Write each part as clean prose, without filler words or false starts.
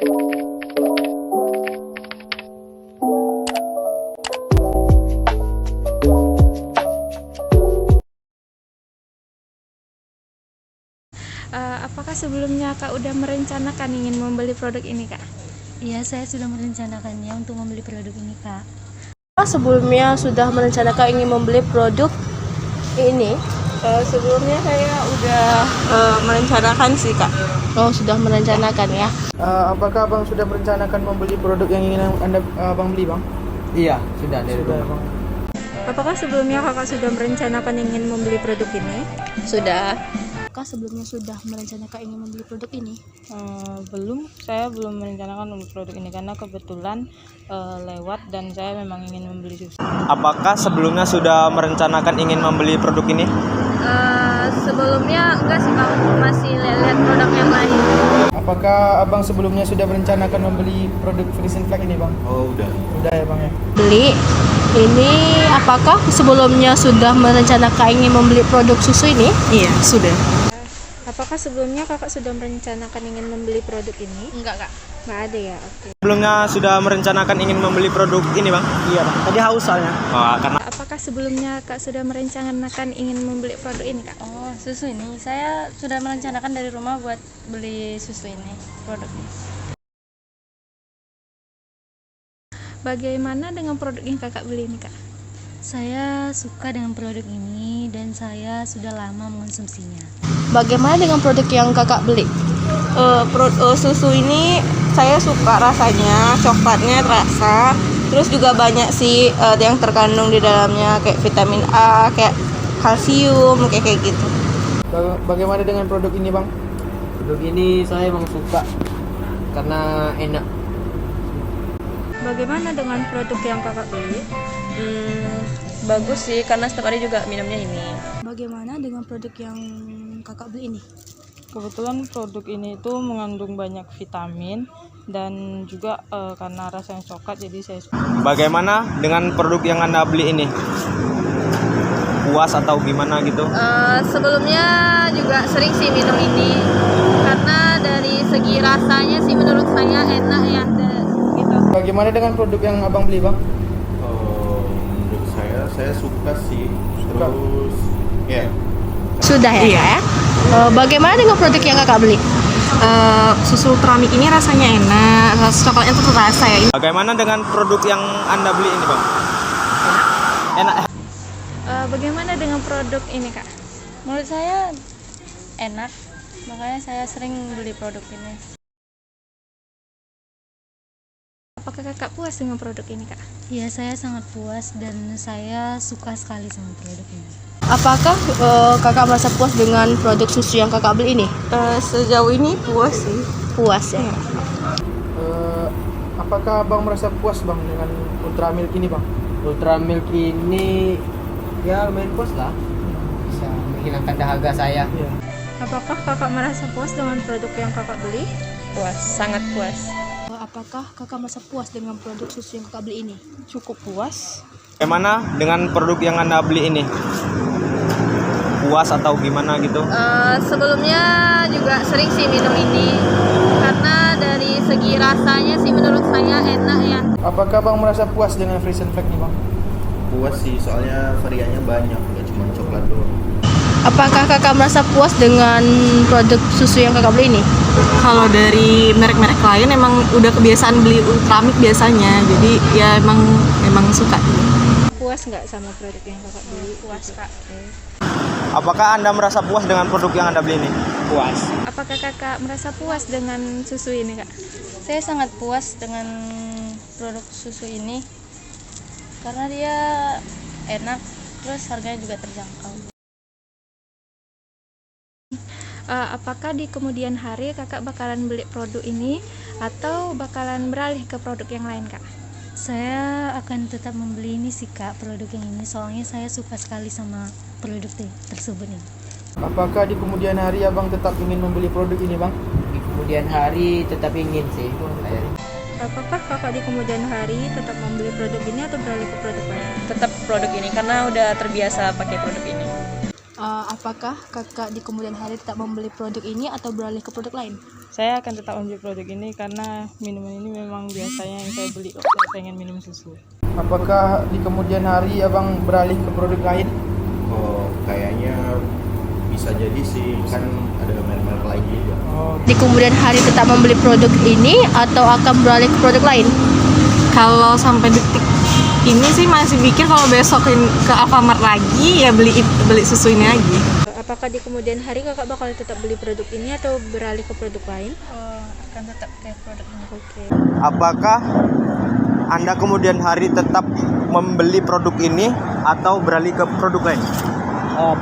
Apakah sebelumnya Kak udah merencanakan ingin membeli produk ini, Kak? Iya, saya sudah merencanakannya untuk membeli produk ini, Kak. Sebelumnya sudah merencanakan ingin membeli produk ini? Sebelumnya saya udah merencanakan sih, Kak. Oh, sudah merencanakan ya. Apakah Abang sudah merencanakan membeli produk yang ingin Abang beli, Bang? Iya, sudah dari Sudah, rumah. Bang. Apakah sebelumnya Kakak sudah merencanakan ingin membeli produk ini? Sudah. Apakah sebelumnya sudah merencanakan ingin membeli produk ini? Saya belum merencanakan membeli produk ini karena kebetulan lewat dan saya memang ingin membeli susu. Apakah sebelumnya sudah merencanakan ingin membeli produk ini? Sebelumnya enggak sih, Kak, masih lihat produk yang lain. Apakah Abang sebelumnya sudah merencanakan membeli produk Frisian Flag ini, Bang? Oh, udah. Udah ya, Bang ya. Beli ini, apakah sebelumnya sudah merencanakan ingin membeli produk susu ini? Iya, sudah. Apakah sebelumnya Kakak sudah merencanakan ingin membeli produk ini? Enggak, Kak. Nggak ada ya, oke. Sebelumnya sudah merencanakan ingin membeli produk ini, Bang? Iya, Bang. Tadi haus soalnya. Oh, karena Apakah sebelumnya Kak sudah merencanakan ingin membeli produk ini, Kak? Oh, susu ini. Saya sudah merencanakan dari rumah buat beli susu ini, produk ini. Bagaimana dengan produk yang Kakak beli ini, Kak? Saya suka dengan produk ini dan saya sudah lama mengonsumsinya. Bagaimana dengan produk yang Kakak beli? Susu ini saya suka rasanya, coklatnya terasa. Terus juga banyak sih yang terkandung di dalamnya, kayak vitamin A, kayak kalsium, kayak gitu. Bagaimana dengan produk ini, Bang? Produk ini saya emang suka karena enak. Bagaimana dengan produk yang Kakak beli? Bagus sih, karena setiap hari juga minumnya ini. Bagaimana dengan produk yang Kakak beli ini? Kebetulan produk ini itu mengandung banyak vitamin dan juga karena rasanya coklat jadi saya suka. bagaimana dengan produk yang Anda beli ini? Puas atau gimana gitu? Sebelumnya juga sering sih minum ini, karena dari segi rasanya sih menurut saya enak ya, gitu. Bagaimana dengan produk yang Abang beli, Bang? Menurut saya suka sih. Terus ya. Sudah ya? Iya. Bagaimana dengan produk yang Kakak beli? Susu Ultramilk ini rasanya enak, coklatnya tuh terasa ya. Bagaimana dengan produk yang Anda beli ini, Bang? Enak. Bagaimana dengan produk ini, Kak? Menurut saya enak, makanya saya sering beli produk ini. Apakah Kakak puas dengan produk ini, Kak? Ya, saya sangat puas dan saya suka sekali sama produk ini. Apakah Kakak merasa puas dengan produk susu yang Kakak beli ini? Sejauh ini puas sih. Puas ya? Apakah Abang merasa puas, Bang, dengan Ultramilk ini, Bang? Ultramilk ini ya lumayan puas lah. Bisa menghilangkan dahaga saya. Iya. Apakah Kakak merasa puas dengan produk yang Kakak beli? Puas, sangat puas. Apakah Kakak merasa puas dengan produk susu yang Kakak beli ini? Cukup puas. Bagaimana dengan produk yang Anda beli ini? Puas atau gimana gitu? Sebelumnya juga sering sih minum ini, karena dari segi rasanya sih menurut saya enak ya. Apakah Bang merasa puas dengan Frisian Flag ini, Bang? Puas sih, soalnya variannya banyak, nggak cuma coklat doang. Apakah Kakak merasa puas dengan produk susu yang Kakak beli ini? Kalau dari merek-merek lain emang udah kebiasaan beli Ultramilk biasanya, jadi ya emang suka. Puas nggak sama produk yang Kakak beli? Puas, Kak. Apakah Anda merasa puas dengan produk yang Anda beli ini? Puas. Apakah Kakak merasa puas dengan susu ini, Kak? Saya sangat puas dengan produk susu ini karena dia enak, terus harganya juga terjangkau. Apakah di kemudian hari Kakak bakalan beli produk ini atau bakalan beralih ke produk yang lain, Kak? Saya akan tetap membeli ini sih, Kak, produk yang ini, soalnya saya suka sekali sama produk tersebut ini. Apakah di kemudian hari Abang tetap ingin membeli produk ini, Bang? Di kemudian hari tetap ingin sih saya. Apakah Kakak di kemudian hari tetap membeli produk ini atau beralih ke produk lain? Tetap produk ini karena udah terbiasa pakai produk ini. Apakah Kakak di kemudian hari tetap membeli produk ini atau beralih ke produk lain? saya akan tetap membeli produk ini karena minuman ini memang biasanya yang saya beli kalau saya pengen minum susu. Apakah di kemudian hari abang beralih ke produk lain? Oh, kayaknya bisa jadi sih, kan ada merek-merek lain juga. Oh, Di kemudian hari tetap membeli produk ini atau akan beralih ke produk lain? Kalau sampai detik ini sih masih pikir kalau besok ke Alfamart lagi ya beli susu ini lagi. Apakah di kemudian hari kakak bakal tetap beli produk ini atau beralih ke produk lain? Akan tetap kayak produk ini. Oke. Apakah Anda kemudian hari tetap membeli produk ini atau beralih ke produk lain?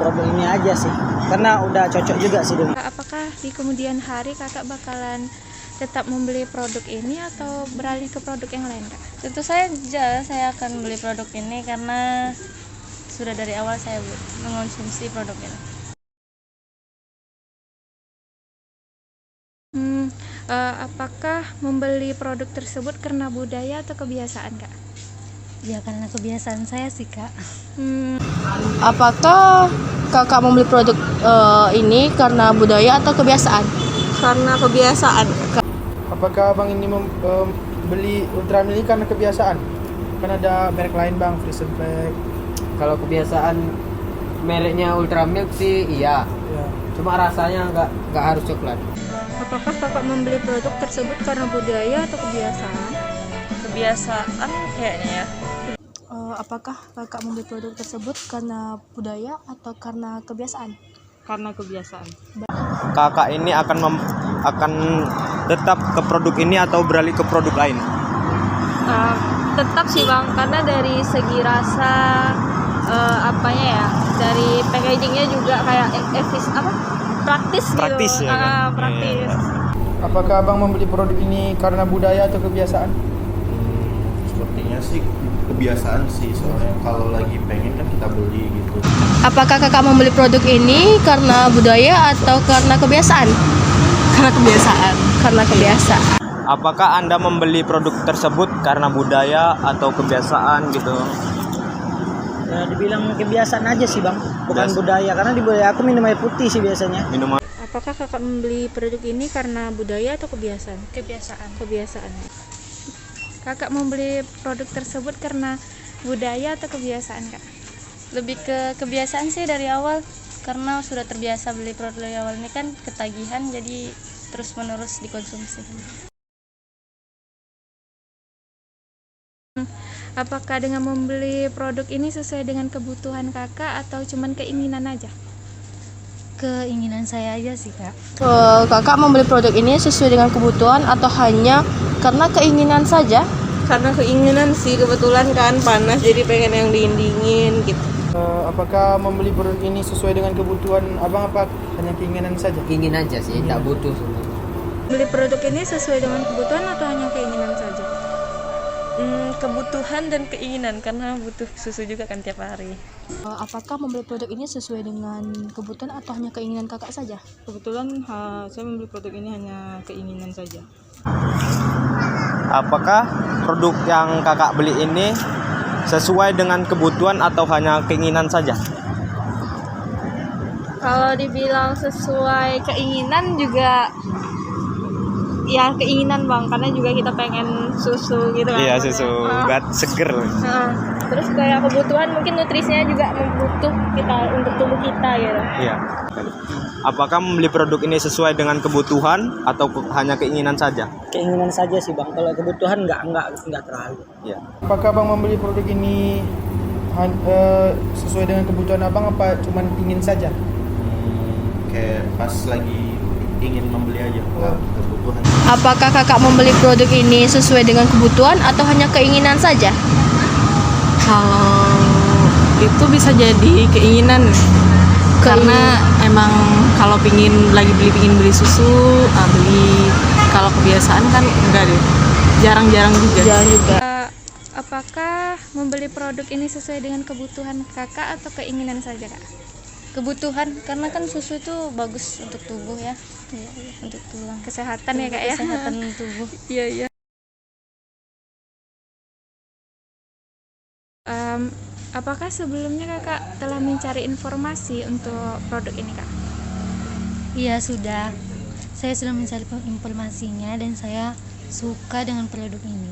Produk ini aja sih, karena udah cocok juga sih dengan. Apakah di kemudian hari kakak bakalan tetap membeli produk ini atau beralih ke produk yang lain, Kak? Tentu saja saya akan beli produk ini karena sudah dari awal saya mengonsumsi produk ini. Apakah membeli produk tersebut karena budaya atau kebiasaan, Kak? Ya karena kebiasaan saya sih, Kak. Apakah kakak membeli produk ini karena budaya atau kebiasaan? Karena kebiasaan. apakah abang ini beli Ultramilk ini karena kebiasaan? Kan ada merek lain bang, Frisian Flag. Kalau kebiasaan mereknya Ultramilk sih iya. Ya. Cuma rasanya nggak harus coklat. Apakah kakak membeli produk tersebut karena budaya atau kebiasaan? Kebiasaan kayaknya ya. Apakah kakak membeli produk tersebut karena budaya atau karena kebiasaan? Karena kebiasaan. Kakak ini akan tetap ke produk ini atau beralih ke produk lain? Tetap sih bang, karena dari segi rasa apanya ya, dari packagingnya juga kayak praktis gitu. Praktis ya kan? Praktis. Apakah abang membeli produk ini karena budaya atau kebiasaan? Sepertinya sih kebiasaan sih, soalnya kalau lagi pengen kan kita beli gitu. Apakah kakak membeli produk ini karena budaya atau karena kebiasaan? Karena kebiasaan. Karena kebiasaan. Apakah Anda membeli produk tersebut karena budaya atau kebiasaan gitu? Ya, dibilang kebiasaan aja sih bang, bukan Biasa. budaya. Karena di budaya aku minum air putih sih biasanya. Minuman Apakah kakak membeli produk ini karena budaya atau kebiasaan? Kebiasaan. Kebiasaan. Kakak membeli produk tersebut karena budaya atau kebiasaan, Kak? Lebih ke kebiasaan sih dari awal, karena sudah terbiasa beli produk dari awal ini kan ketagihan, jadi terus menerus dikonsumsi. Apakah dengan membeli produk ini sesuai dengan kebutuhan kakak atau cuman keinginan aja? Keinginan saya aja sih kak. Kakak membeli produk ini sesuai dengan kebutuhan atau hanya karena keinginan saja? Karena keinginan sih, kebetulan kan panas jadi pengen yang dingin gitu. Apakah membeli produk ini sesuai dengan kebutuhan abang apa hanya keinginan saja? Ingin aja sih, tak butuh sebenarnya. Beli produk ini sesuai dengan kebutuhan atau hanya keinginan saja? Kebutuhan dan keinginan, karena butuh susu juga kan tiap hari. Apakah membeli produk ini sesuai dengan kebutuhan atau hanya keinginan kakak saja? Kebetulan saya membeli produk ini hanya keinginan saja. Apakah produk yang kakak beli ini sesuai dengan kebutuhan atau hanya keinginan saja? Kalau dibilang sesuai keinginan juga ya keinginan bang, karena juga kita pengen susu gitu kan. Iya, susu buat seger. Terus kayak kebutuhan mungkin nutrisinya juga membutuh kita untuk tubuh kita gitu. Iya. Apakah membeli produk ini sesuai dengan kebutuhan atau hanya keinginan saja? Keinginan saja sih bang, kalau kebutuhan nggak terlalu. Iya. Apakah abang membeli produk ini sesuai dengan kebutuhan abang apa cuman ingin saja? Kayak pas lagi ingin membeli aja, nggak kebutuhan. Apakah kakak membeli produk ini sesuai dengan kebutuhan atau hanya keinginan saja? Kalau itu bisa jadi keinginan. Karena emang kalau pingin beli susu, beli. Kalau kebiasaan kan enggak deh. Jarang-jarang juga. Apakah membeli produk ini sesuai dengan kebutuhan kakak atau keinginan saja, Kak? Kebutuhan, karena kan susu itu bagus untuk tubuh ya. Untuk tulang. Kesehatan ya, Kak ya? Kesehatan tubuh. Iya, iya. Apakah sebelumnya kakak telah mencari informasi untuk produk ini, Kak? Iya sudah. Saya sudah mencari informasinya dan saya suka dengan produk ini.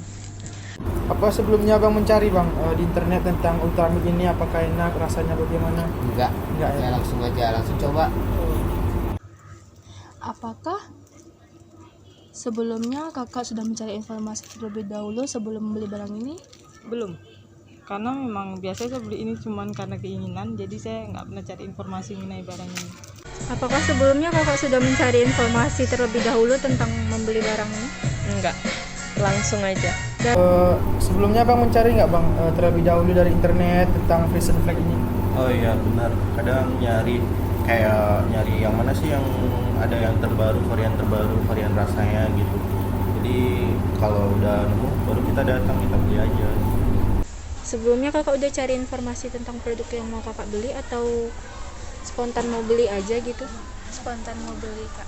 Apa sebelumnya Bang mencari Bang di internet tentang Ultramilk ini, apakah enak, rasanya bagaimana? Enggak, Enggak ya? saya langsung aja langsung coba. Apakah sebelumnya kakak sudah mencari informasi terlebih dahulu sebelum membeli barang ini? Belum, karena memang biasanya saya beli ini cuman karena keinginan, jadi saya nggak pernah cari informasi mengenai barang ini. Apakah sebelumnya kakak sudah mencari informasi terlebih dahulu tentang membeli barang ini? Enggak, langsung aja. Sebelumnya Bang mencari nggak Bang terlebih dahulu dari internet tentang Frisian Flag ini? Oh iya benar, kadang nyari yang mana sih yang ada yang terbaru, varian rasanya gitu. Jadi kalau udah nemu baru kita datang, kita beli aja. Sebelumnya kakak udah cari informasi tentang produk yang mau kakak beli atau spontan mau beli aja gitu? Spontan mau beli, Kak.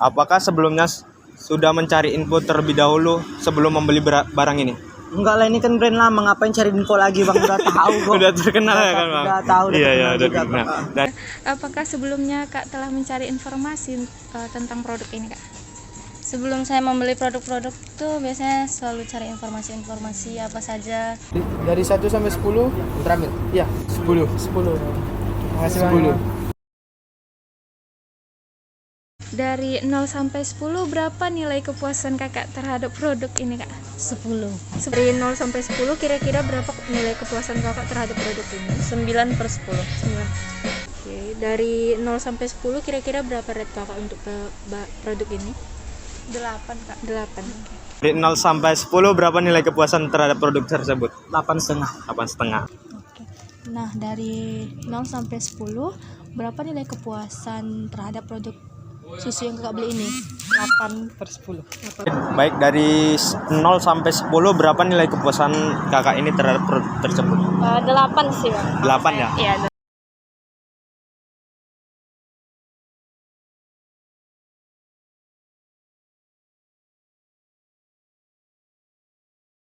Apakah sebelumnya sudah mencari info terlebih dahulu sebelum membeli barang ini? Enggak lah, ini kan brand lama, ngapain cari info lagi Bang, udah tahu kok. Udah terkenal ya kan Bang? Udah tahu, Iya, terkenal udah juga, terkenal. Pak. Dan Apakah sebelumnya kak telah mencari informasi tentang produk ini kak? Sebelum saya membeli produk-produk itu biasanya selalu cari informasi-informasi apa saja. Dari 1 sampai 10? Ultramilk. Iya, 10. 10. Terima kasih Bang. Dari 0 sampai 10 berapa nilai kepuasan kakak terhadap produk ini kak? 10. Dari 0 sampai 10 kira-kira berapa nilai kepuasan kakak terhadap produk ini? 9/10. 9. Oke, dari 0 sampai 10 kira-kira berapa rate kakak untuk produk ini? 8, Kak. 8. dari 0 sampai 10 berapa nilai kepuasan terhadap produk tersebut? 8,5. 8,5. Oke. Nah, dari 0 sampai 10, berapa nilai kepuasan terhadap produk susu yang kakak beli ini? 8/10. Baik, dari 0 sampai 10 berapa nilai kepuasan kakak ini terhadap produk tersebut? 8 sih, Bang. 8 ya? Iya.